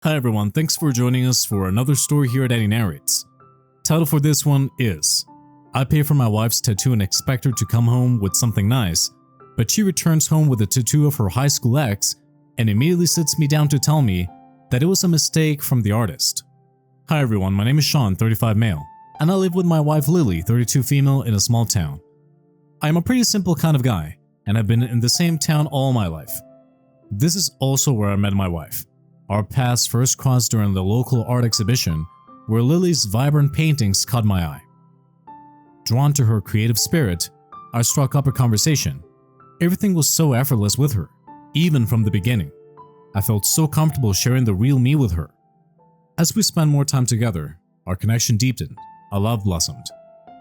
Hi everyone, thanks for joining us for another story here at Eddie Narrates. Title for this one is, I pay for my wife's tattoo and expect her to come home with something nice, but she returns home with a tattoo of her high school ex and immediately sits me down to tell me that it was a mistake from the artist. Hi everyone, my name is Shawn, 35 male, and I live with my wife Lily, 32 female, in a small town. I am a pretty simple kind of guy, and have been in the same town all my life. This is also where I met my wife. Our paths first crossed during the local art exhibition, where Lily's vibrant paintings caught my eye. Drawn to her creative spirit, I struck up a conversation. Everything was so effortless with her, even from the beginning. I felt so comfortable sharing the real me with her. As we spent more time together, our connection deepened, our love blossomed.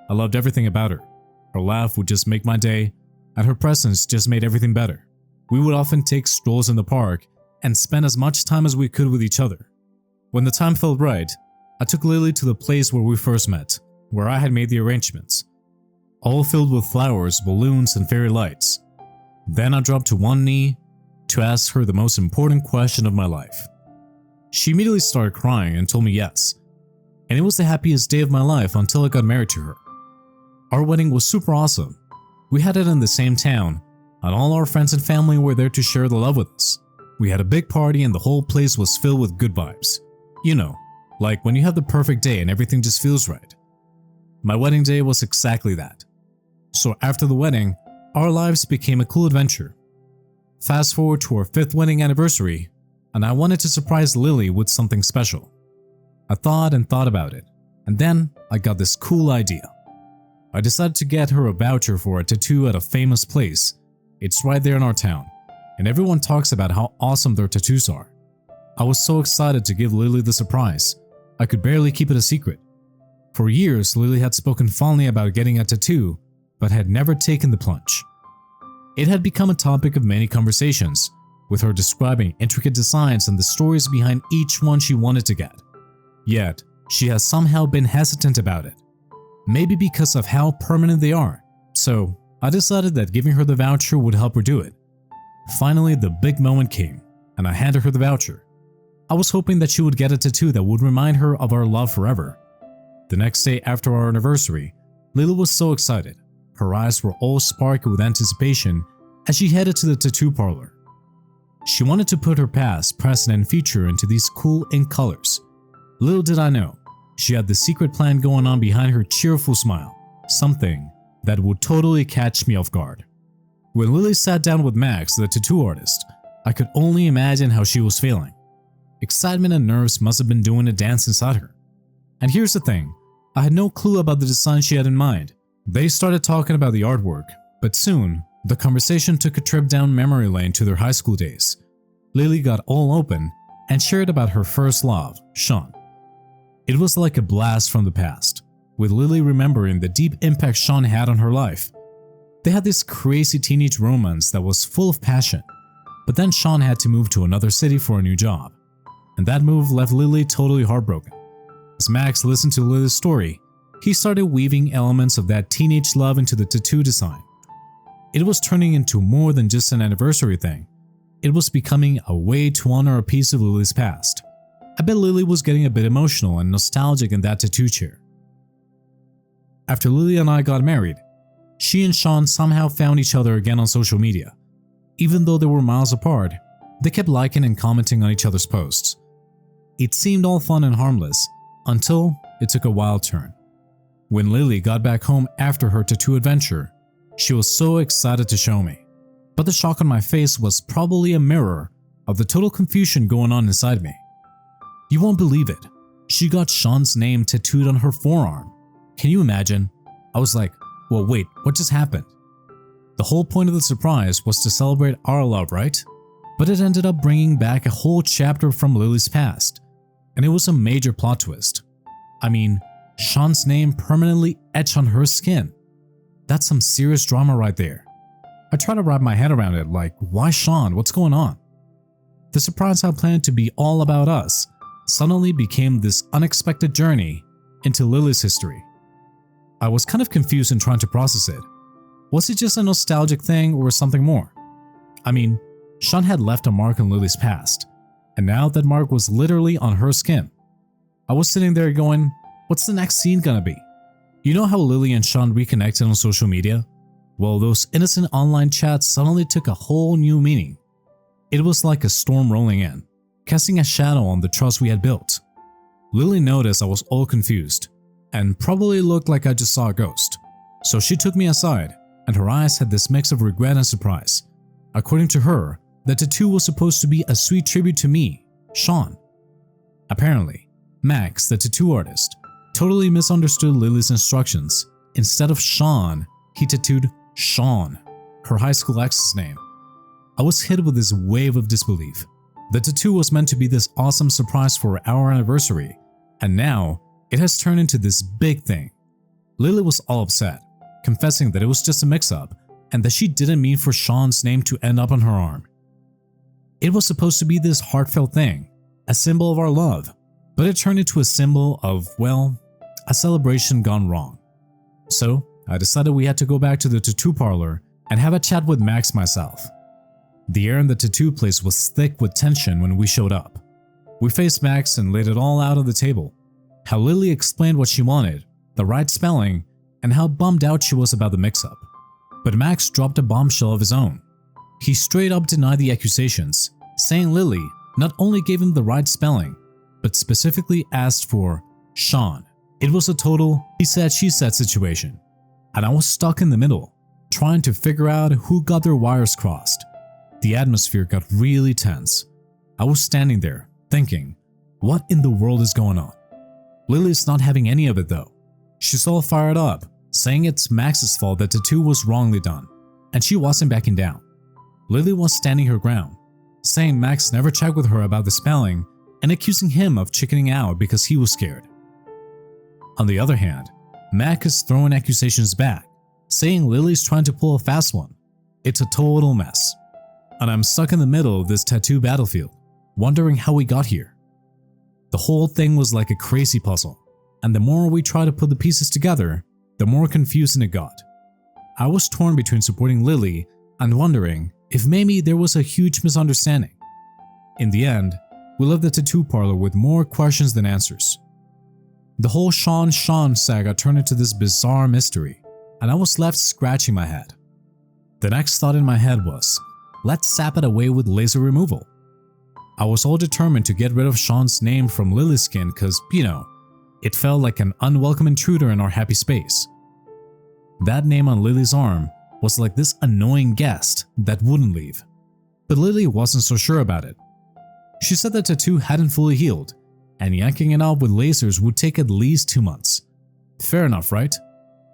I loved everything about her. Her laugh would just make my day, and her presence just made everything better. We would often take strolls in the park and spend as much time as we could with each other. When the time felt right, I took Lily to the place where we first met, where I had made the arrangements, all filled with flowers, balloons, and fairy lights. Then I dropped to one knee to ask her the most important question of my life. She immediately started crying and told me yes, and it was the happiest day of my life until I got married to her. Our wedding was super awesome. We had it in the same town, and all our friends and family were there to share the love with us. We had a big party and the whole place was filled with good vibes. You know, like when you have the perfect day and everything just feels right. My wedding day was exactly that. So after the wedding, our lives became a cool adventure. Fast forward to our 5th wedding anniversary, and I wanted to surprise Lily with something special. I thought and thought about it, and then I got this cool idea. I decided to get her a voucher for a tattoo at a famous place. It's right there in our town, and everyone talks about how awesome their tattoos are. I was so excited to give Lily the surprise, I could barely keep it a secret. For years, Lily had spoken fondly about getting a tattoo, but had never taken the plunge. It had become a topic of many conversations, with her describing intricate designs and the stories behind each one she wanted to get. Yet, she has somehow been hesitant about it. Maybe because of how permanent they are. So, I decided that giving her the voucher would help her do it. Finally, the big moment came, and I handed her the voucher. I was hoping that she would get a tattoo that would remind her of our love forever. The next day after our anniversary, Lily was so excited. Her eyes were all sparkly with anticipation as she headed to the tattoo parlor. She wanted to put her past, present, and future into these cool ink colors. Little did I know, she had the secret plan going on behind her cheerful smile, something that would totally catch me off guard. When Lily sat down with Max, the tattoo artist, I could only imagine how she was feeling. Excitement and nerves must have been doing a dance inside her. And here's the thing, I had no clue about the design she had in mind. They started talking about the artwork, but soon, the conversation took a trip down memory lane to their high school days. Lily got all open and shared about her first love, Shawn. It was like a blast from the past, with Lily remembering the deep impact Shawn had on her life. They had this crazy teenage romance that was full of passion, but then Shawn had to move to another city for a new job, and that move left Lily totally heartbroken. As Max listened to Lily's story, he started weaving elements of that teenage love into the tattoo design. It was turning into more than just an anniversary thing. It was becoming a way to honor a piece of Lily's past. I bet Lily was getting a bit emotional and nostalgic in that tattoo chair. After Lily and I got married, she and Shawn somehow found each other again on social media. Even though they were miles apart, they kept liking and commenting on each other's posts. It seemed all fun and harmless, until it took a wild turn. When Lily got back home after her tattoo adventure, she was so excited to show me. But the shock on my face was probably a mirror of the total confusion going on inside me. You won't believe it. She got Shawn's name tattooed on her forearm. Can you imagine? I was like, well, wait, what just happened? The whole point of the surprise was to celebrate our love, right? But it ended up bringing back a whole chapter from Lily's past, and it was a major plot twist. I mean, Shawn's name permanently etched on her skin. That's some serious drama right there. I tried to wrap my head around it, like, why Shawn? What's going on? The surprise I planned to be all about us suddenly became this unexpected journey into Lily's history. I was kind of confused in trying to process it. Was it just a nostalgic thing or something more? I mean, Shawn had left a mark on Lily's past, and now that mark was literally on her skin. I was sitting there going, what's the next scene gonna be? You know how Lily and Shawn reconnected on social media? Well, those innocent online chats suddenly took a whole new meaning. It was like a storm rolling in, casting a shadow on the trust we had built. Lily noticed I was all confused, and probably looked like I just saw a ghost. So she took me aside, and her eyes had this mix of regret and surprise. According to her, the tattoo was supposed to be a sweet tribute to me, Shawn. Apparently, Max, the tattoo artist, totally misunderstood Lily's instructions. Instead of Shawn, he tattooed Shawn, her high school ex's name. I was hit with this wave of disbelief. The tattoo was meant to be this awesome surprise for our anniversary, and now it has turned into this big thing. Lily was all upset, confessing that it was just a mix-up and that she didn't mean for Shawn's name to end up on her arm. It was supposed to be this heartfelt thing, a symbol of our love, but it turned into a symbol of, well, a celebration gone wrong. So I decided we had to go back to the tattoo parlor and have a chat with Max myself. The air in the tattoo place was thick with tension when we showed up. We faced Max and laid it all out on the table. How Lily explained what she wanted, the right spelling, and how bummed out she was about the mix-up. But Max dropped a bombshell of his own. He straight up denied the accusations, saying Lily not only gave him the right spelling, but specifically asked for Shawn. It was a total he said she said situation, and I was stuck in the middle, trying to figure out who got their wires crossed. The atmosphere got really tense. I was standing there, thinking, what in the world is going on? Lily's not having any of it though. She's all fired up, saying it's Max's fault that the tattoo was wrongly done, and she wasn't backing down. Lily was standing her ground, saying Max never checked with her about the spelling and accusing him of chickening out because he was scared. On the other hand, Max is throwing accusations back, saying Lily's trying to pull a fast one. It's a total mess. And I'm stuck in the middle of this tattoo battlefield, wondering how we got here. The whole thing was like a crazy puzzle, and the more we tried to put the pieces together, the more confusing it got. I was torn between supporting Lily and wondering if maybe there was a huge misunderstanding. In the end, we left the tattoo parlor with more questions than answers. The whole Shawn saga turned into this bizarre mystery, and I was left scratching my head. The next thought in my head was, let's sap it away with laser removal. I was all determined to get rid of Shawn's name from Lily's skin because, you know, it felt like an unwelcome intruder in our happy space. That name on Lily's arm was like this annoying guest that wouldn't leave. But Lily wasn't so sure about it. She said the tattoo hadn't fully healed, and yanking it off with lasers would take at least 2 months. Fair enough, right?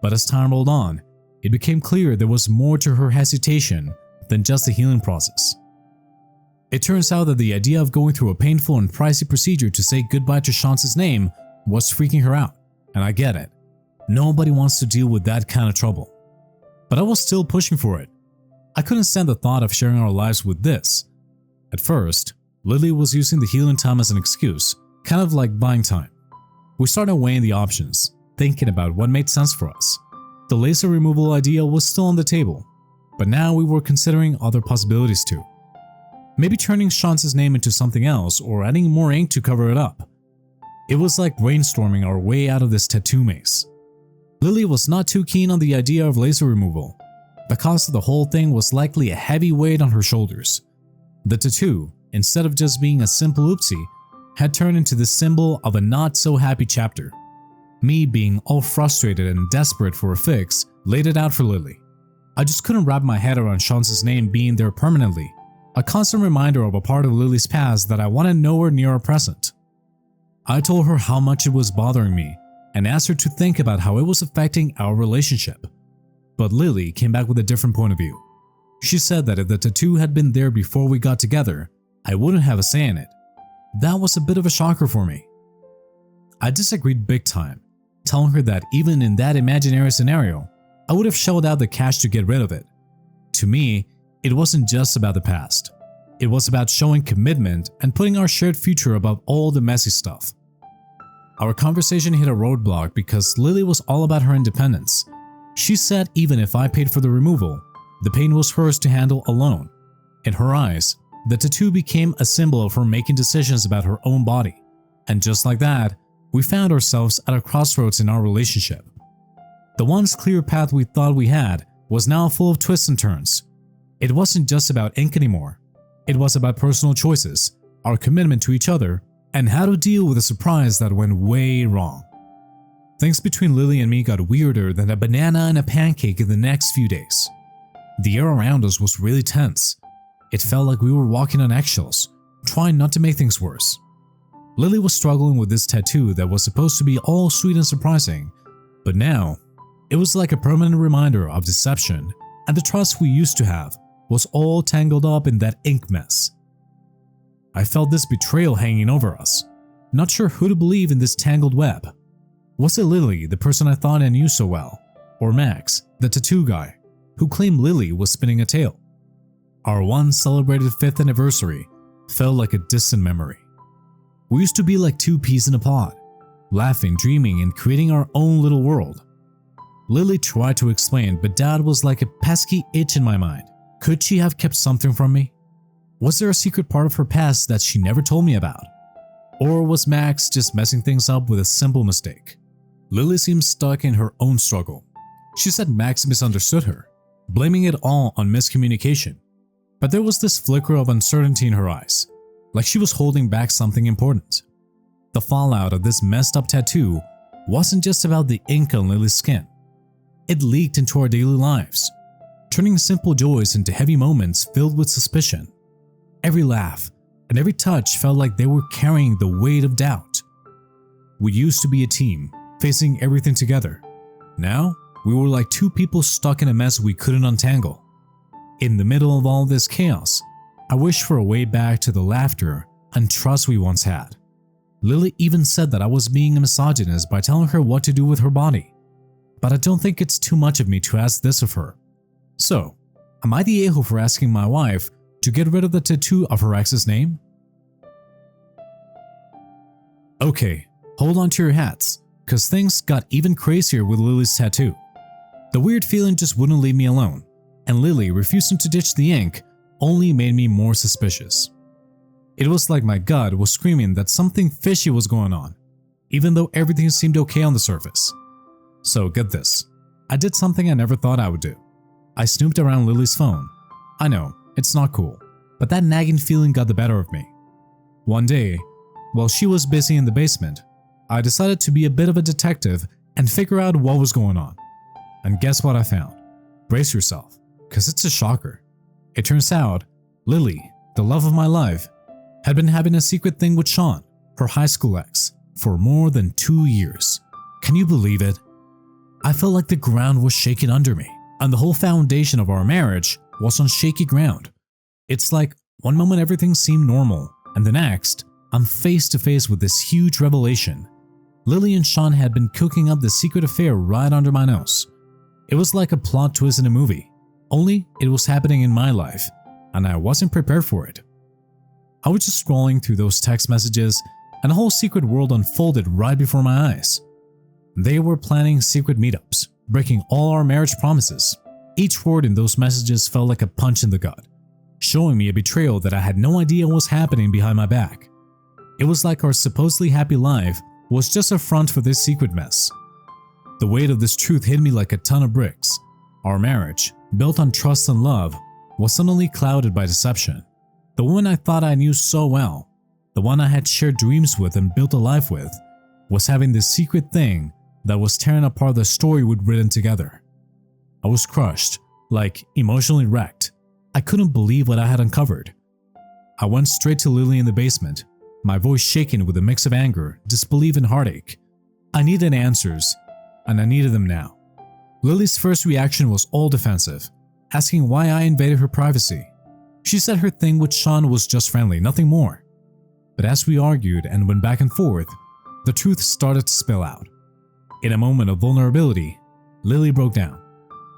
But as time rolled on, it became clear there was more to her hesitation than just the healing process. It turns out that the idea of going through a painful and pricey procedure to say goodbye to Shawn's name was freaking her out, and I get it. Nobody wants to deal with that kind of trouble. But I was still pushing for it. I couldn't stand the thought of sharing our lives with this. At first, Lily was using the healing time as an excuse, kind of like buying time. We started weighing the options, thinking about what made sense for us. The laser removal idea was still on the table, but now we were considering other possibilities too. Maybe turning Shawn's name into something else or adding more ink to cover it up. It was like brainstorming our way out of this tattoo maze. Lily was not too keen on the idea of laser removal. The cost of the whole thing was likely a heavy weight on her shoulders. The tattoo, instead of just being a simple oopsie, had turned into the symbol of a not so happy chapter. Me, being all frustrated and desperate for a fix, laid it out for Lily. I just couldn't wrap my head around Shawn's name being there permanently, a constant reminder of a part of Lily's past that I wanted nowhere near our present. I told her how much it was bothering me and asked her to think about how it was affecting our relationship. But Lily came back with a different point of view. She said that if the tattoo had been there before we got together, I wouldn't have a say in it. That was a bit of a shocker for me. I disagreed big time, telling her that even in that imaginary scenario, I would have shelled out the cash to get rid of it. To me, it wasn't just about the past. It was about showing commitment and putting our shared future above all the messy stuff. Our conversation hit a roadblock because Lily was all about her independence. She said even if I paid for the removal, the pain was hers to handle alone. In her eyes, The tattoo became a symbol of her making decisions about her own body. And just like that, we found ourselves at a crossroads in our relationship. The once clear path we thought we had was now full of twists and turns. It wasn't just about ink anymore. It was about personal choices, our commitment to each other, and how to deal with a surprise that went way wrong. Things between Lily and me got weirder than a banana and a pancake in the next few days. The air around us was really tense. It felt like we were walking on eggshells, trying not to make things worse. Lily was struggling with this tattoo that was supposed to be all sweet and surprising, but now, it was like a permanent reminder of deception, and the trust we used to have was all tangled up in that ink mess. I felt this betrayal hanging over us, not sure who to believe in this tangled web. Was it Lily, the person I thought I knew so well, or Max, the tattoo guy, who claimed Lily was spinning a tale? Our once celebrated 5th anniversary felt like a distant memory. We used to be like two peas in a pod, laughing, dreaming, and creating our own little world. Lily tried to explain, but Dad was like a pesky itch in my mind. Could she have kept something from me? Was there a secret part of her past that she never told me about? Or was Max just messing things up with a simple mistake? Lily seemed stuck in her own struggle. She said Max misunderstood her, blaming it all on miscommunication. But there was this flicker of uncertainty in her eyes, like she was holding back something important. The fallout of this messed up tattoo wasn't just about the ink on Lily's skin. It leaked into our daily lives, turning simple joys into heavy moments filled with suspicion. Every laugh and every touch felt like they were carrying the weight of doubt. We used to be a team, facing everything together. Now, we were like two people stuck in a mess we couldn't untangle. In the middle of all this chaos, I wished for a way back to the laughter and trust we once had. Lily even said that I was being a misogynist by telling her what to do with her body. But I don't think it's too much of me to ask this of her. So, am I the a-hole for asking my wife to get rid of the tattoo of her ex's name? Okay, hold on to your hats, cause things got even crazier with Lily's tattoo. The weird feeling just wouldn't leave me alone, and Lily refusing to ditch the ink only made me more suspicious. It was like my gut was screaming that something fishy was going on, even though everything seemed okay on the surface. So get this, I did something I never thought I would do. I snooped around Lily's phone. I know, it's not cool, but that nagging feeling got the better of me. One day, while she was busy in the basement, I decided to be a bit of a detective and figure out what was going on. And guess what I found? Brace yourself, cause it's a shocker. It turns out, Lily, the love of my life, had been having a secret thing with Shawn, her high school ex, for more than 2 years. Can you believe it? I felt like the ground was shaking under me, and the whole foundation of our marriage was on shaky ground. It's like one moment everything seemed normal, and the next, I'm face to face with this huge revelation. Lily and Shawn had been cooking up the secret affair right under my nose. It was like a plot twist in a movie, only it was happening in my life, and I wasn't prepared for it. I was just scrolling through those text messages, and a whole secret world unfolded right before my eyes. They were planning secret meetups, breaking all our marriage promises. Each word in those messages felt like a punch in the gut, showing me a betrayal that I had no idea was happening behind my back. It was like our supposedly happy life was just a front for this secret mess. The weight of this truth hit me like a ton of bricks. Our marriage, built on trust and love, was suddenly clouded by deception. The woman I thought I knew so well, the one I had shared dreams with and built a life with, was having this secret thing that was tearing apart the story we'd written together. I was crushed, like emotionally wrecked. I couldn't believe what I had uncovered. I went straight to Lily in the basement, my voice shaking with a mix of anger, disbelief, and heartache. I needed answers, and I needed them now. Lily's first reaction was all defensive, asking why I invaded her privacy. She said her thing with Shawn was just friendly, nothing more. But as we argued and went back and forth, the truth started to spill out. In a moment of vulnerability, Lily broke down.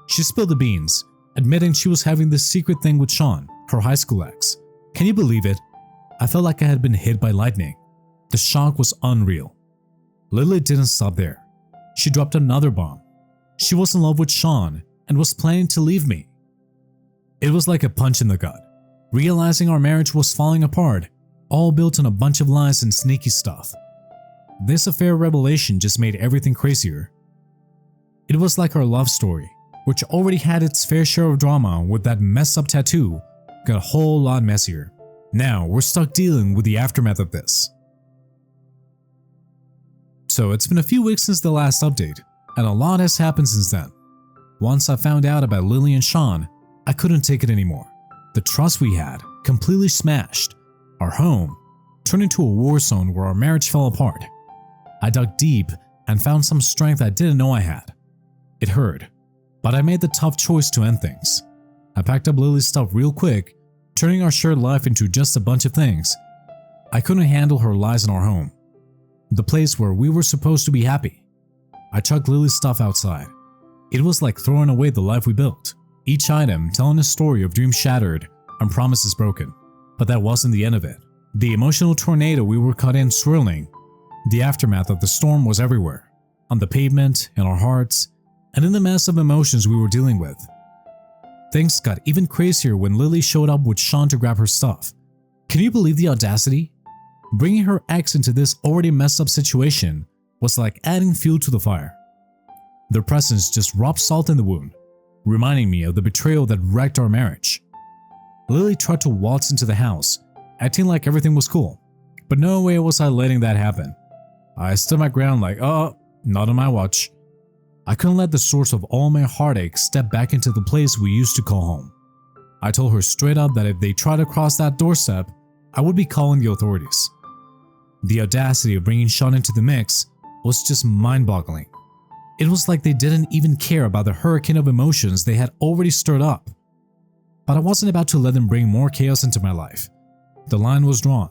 She spilled the beans, admitting she was having this secret thing with Shawn, her high school ex. Can you believe it? I felt like I had been hit by lightning. The shock was unreal. Lily didn't stop there. She dropped another bomb. She was in love with Shawn and was planning to leave me. It was like a punch in the gut. realizing our marriage was falling apart, all built on a bunch of lies and sneaky stuff. This affair revelation just made everything crazier. It was like our love story, which already had its fair share of drama with that messed up tattoo, got a whole lot messier. Now we're stuck dealing with the aftermath of this. So it's been a few weeks since the last update, and a lot has happened since then. Once I found out about Lily and Shawn, I couldn't take it anymore. The trust we had completely smashed. Our home turned into a war zone where our marriage fell apart. I dug deep and found some strength I didn't know I had. It hurt, but I made the tough choice to end things. I packed up Lily's stuff real quick, turning our shared life into just a bunch of things. I couldn't handle her lies in our home, the place where we were supposed to be happy. I chucked Lily's stuff outside. It was like throwing away the life we built, each item telling a story of dreams shattered and promises broken. But that wasn't the end of it. The emotional tornado we were caught in swirling. The aftermath of the storm was everywhere, on the pavement, in our hearts, and in the mess of emotions we were dealing with. Things got even crazier when Lily showed up with Shawn to grab her stuff. Can you believe the audacity? Bringing her ex into this already messed up situation was like adding fuel to the fire. Their presence just rubbed salt in the wound, reminding me of the betrayal that wrecked our marriage. Lily tried to waltz into the house, acting like everything was cool, but no way was I letting that happen. I stood my ground like, oh, not on my watch. I couldn't let the source of all my heartache step back into the place we used to call home. I told her straight up that if they tried to cross that doorstep, I would be calling the authorities. The audacity of bringing Shawn into the mix was just mind-boggling. It was like they didn't even care about the hurricane of emotions they had already stirred up. But I wasn't about to let them bring more chaos into my life. The line was drawn,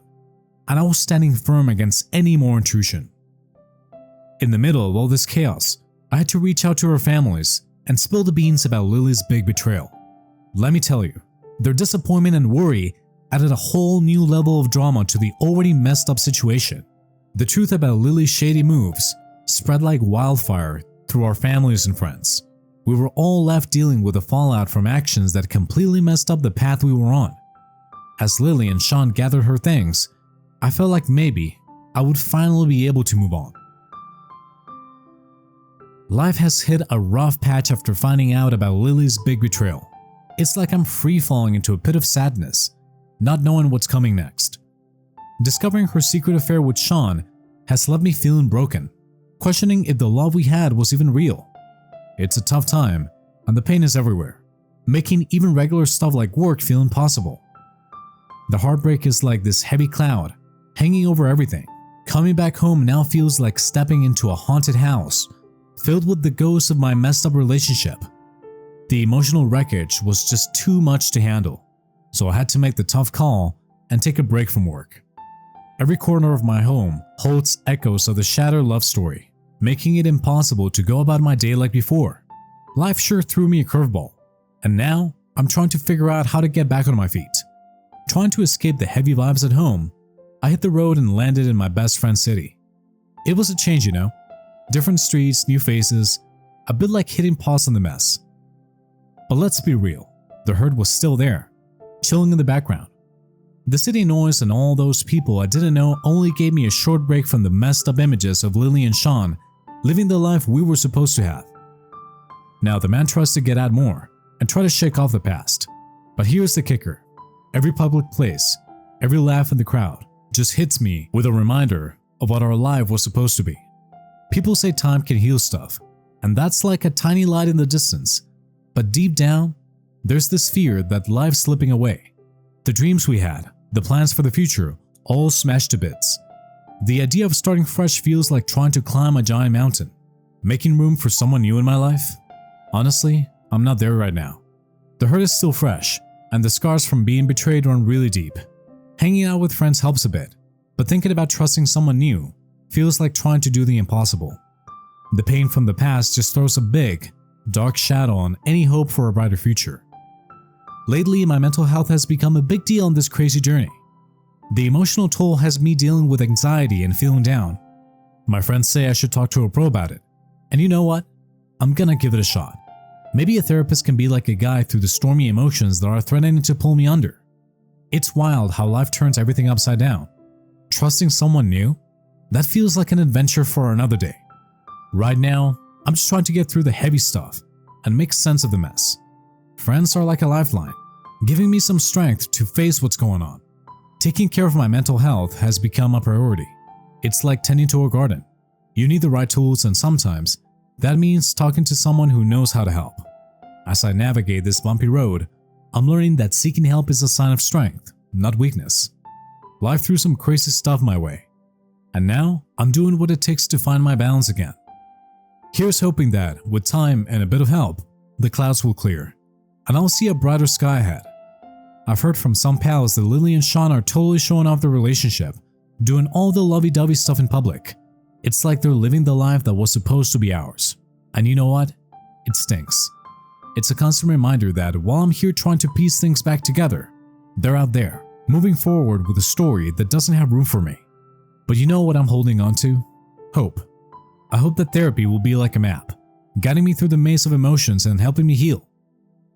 and I was standing firm against any more intrusion. In the middle of all this chaos, I had to reach out to our families and spill the beans about Lily's big betrayal. Let me tell you, their disappointment and worry added a whole new level of drama to the already messed up situation. The truth about Lily's shady moves spread like wildfire through our families and friends. We were all left dealing with the fallout from actions that completely messed up the path we were on. As Lily and Shawn gathered her things, I felt like maybe I would finally be able to move on. Life has hit a rough patch after finding out about Lily's big betrayal. It's like I'm free-falling into a pit of sadness, not knowing what's coming next. Discovering her secret affair with Shawn has left me feeling broken, questioning if the love we had was even real. It's a tough time, and the pain is everywhere, making even regular stuff like work feel impossible. The heartbreak is like this heavy cloud, hanging over everything. Coming back home now feels like stepping into a haunted house, filled with the ghosts of my messed up relationship. The emotional wreckage was just too much to handle, so I had to make the tough call and take a break from work. Every corner of my home holds echoes of the shattered love story, making it impossible to go about my day like before. Life sure threw me a curveball, and now I'm trying to figure out how to get back on my feet. Trying to escape the heavy vibes at home, I hit the road and landed in my best friend's city. It was a change, you know. Different streets, new faces, a bit like hitting pause on the mess. But let's be real, the hurt was still there, chilling in the background. The city noise and all those people I didn't know only gave me a short break from the messed up images of Lily and Shawn living the life we were supposed to have. Now the man tries to get at more and try to shake off the past. But here's the kicker. Every public place, every laugh in the crowd just hits me with a reminder of what our life was supposed to be. People say time can heal stuff, and that's like a tiny light in the distance. But deep down, there's this fear that life's slipping away. The dreams we had, the plans for the future, all smashed to bits. The idea of starting fresh feels like trying to climb a giant mountain. Making room for someone new in my life? Honestly, I'm not there right now. The hurt is still fresh, and the scars from being betrayed run really deep. Hanging out with friends helps a bit, but thinking about trusting someone new feels like trying to do the impossible. The pain from the past just throws a big, dark shadow on any hope for a brighter future. Lately, my mental health has become a big deal on this crazy journey. The emotional toll has me dealing with anxiety and feeling down. My friends say I should talk to a pro about it. And you know what? I'm gonna give it a shot. Maybe a therapist can be like a guide through the stormy emotions that are threatening to pull me under. It's wild how life turns everything upside down. Trusting someone new? That feels like an adventure for another day. Right now, I'm just trying to get through the heavy stuff and make sense of the mess. Friends are like a lifeline, giving me some strength to face what's going on. Taking care of my mental health has become a priority. It's like tending to a garden. You need the right tools, and sometimes that means talking to someone who knows how to help. As I navigate this bumpy road, I'm learning that seeking help is a sign of strength, not weakness. Life threw some crazy stuff my way, and now I'm doing what it takes to find my balance again. Here's hoping that, with time and a bit of help, the clouds will clear, and I'll see a brighter sky ahead. I've heard from some pals that Lily and Shawn are totally showing off their relationship, doing all the lovey-dovey stuff in public. It's like they're living the life that was supposed to be ours. And you know what? It stinks. It's a constant reminder that while I'm here trying to piece things back together, they're out there, moving forward with a story that doesn't have room for me. But you know what I'm holding on to? Hope. I hope that therapy will be like a map, guiding me through the maze of emotions and helping me heal.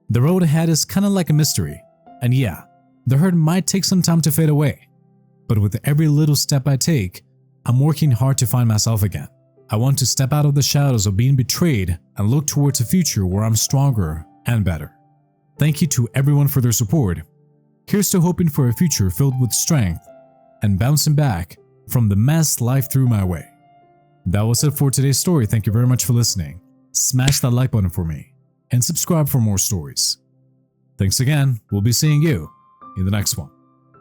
The road ahead is kind of like a mystery, and yeah, the hurt might take some time to fade away. But with every little step I take, I'm working hard to find myself again. I want to step out of the shadows of being betrayed and look towards a future where I'm stronger and better. Thank you to everyone for their support. Here's to hoping for a future filled with strength and bouncing back from the mess life threw my way. That was it for today's story. Thank you very much for listening. Smash that like button for me and subscribe for more stories. Thanks again. We'll be seeing you in the next one.